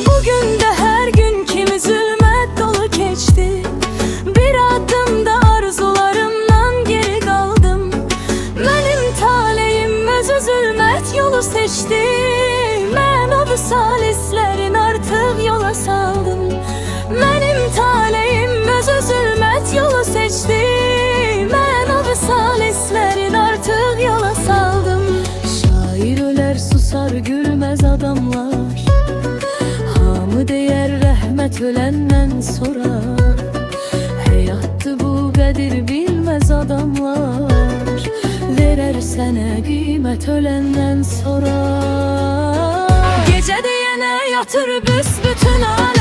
Bugün de her gün kimi zulmet dolu geçti. Bir adımda arzularımdan geri kaldım. Benim taleyim özü zulmet yolu seçti. Ben o vüsalislerin artık yola saldım. Benim taleyim özü zulmet yolu seçti. Ben o vüsalislerin artık yola saldım. Şair öler susar gülmez adamlar. Hamı değer rəhmət ölenden sonra. Hayattı bu qədir bilmez adamlar. Verer sənə qiymət ölenden sonra. Gecə deyənə yatır büsbütün ay.